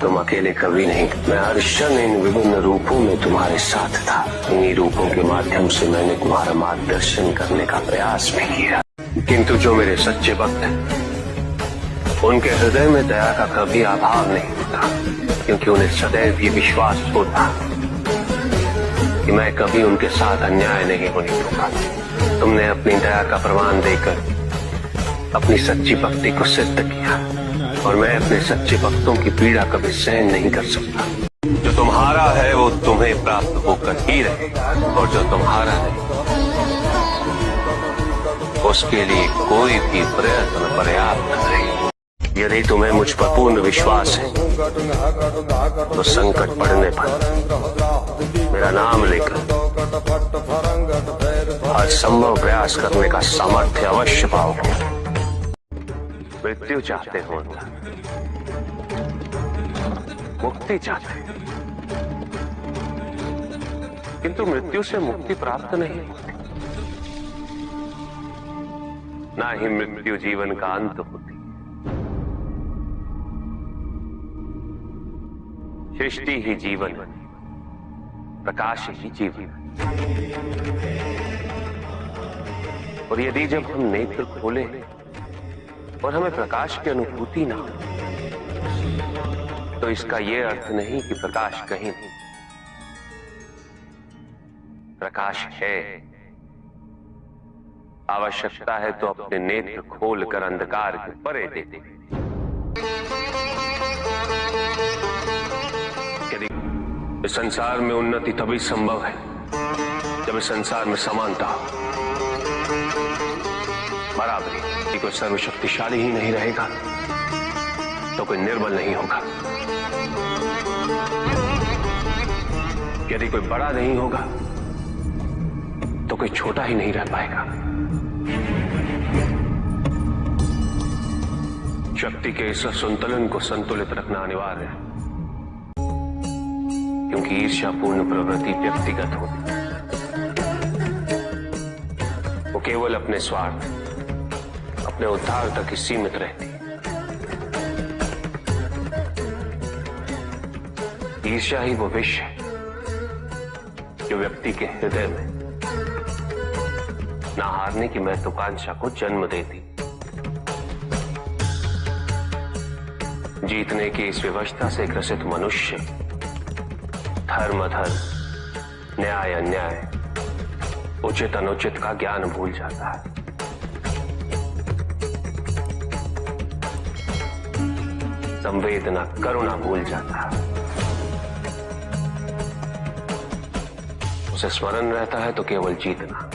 तुम अकेले कभी नहीं, मैं हर क्षण इन विभिन्न रूपों में तुम्हारे साथ था। इन्हीं रूपों के माध्यम से मैंने तुम्हारा मार्गदर्शन करने का प्रयास भी किया, किंतु जो मेरे सच्चे भक्त हैं उनके हृदय में दया का कभी अभाव नहीं होता, क्योंकि उन्हें सदैव ये विश्वास होता कि मैं कभी उनके साथ अन्याय नहीं होने दूंगा। तुमने अपनी दया का प्रमाण देकर अपनी सच्ची भक्ति को सिद्ध किया, और मैं अपने सच्चे भक्तों की पीड़ा कभी सहन नहीं कर सकता। जो तुम्हारा है वो तुम्हें प्राप्त होकर ही रहेगा, और जो तुम्हारा नहीं उसके लिए कोई भी प्रयत्न पर्याप्त नहीं। यदि तुम्हें मुझ पर पूर्ण विश्वास है तो संकट पड़ने पर मेरा नाम लेकर हर संभव प्रयास करने का सामर्थ्य अवश्य पाओगे। मृत्यु चाहते हो, मुक्ति चाहते, किंतु मृत्यु से मुक्ति प्राप्त नहीं होती, ना ही मृत्यु जीवन का अंत होती। सृष्टि ही जीवन, प्रकाश ही जीवन। और यदि जब हम नेत्र खोले और हमें प्रकाश की अनुभूति ना हो, तो इसका यह अर्थ नहीं कि प्रकाश कहीं नहीं। प्रकाश है। आवश्यकता है तो अपने नेत्र खोलकर अंधकार के परे देते। यदि इस संसार में उन्नति तभी संभव है जब इस संसार में समानता हो, बराबरी। कोई सर्वशक्तिशाली ही नहीं रहेगा तो कोई निर्बल नहीं होगा। यदि कोई बड़ा नहीं होगा तो कोई छोटा ही नहीं रह पाएगा। शक्ति के इस असंतुलन को संतुलित रखना अनिवार्य है, क्योंकि ईर्ष्यापूर्ण प्रवृत्ति व्यक्तिगत होती है। वो केवल अपने स्वार्थ, अपने उद्धार तक ही सीमित रहती है। ईर्ष्या ही वो विष है जो व्यक्ति के हृदय में ना हारने की महत्वाकांक्षा को जन्म देती। जीतने की इस व्यवस्था से ग्रसित मनुष्य धर्म अधर्म, न्याय अन्याय, उचित अनुचित का ज्ञान भूल जाता है। संवेदना, करुणा भूल जाता है। उसे स्मरण रहता है तो केवल जीतना।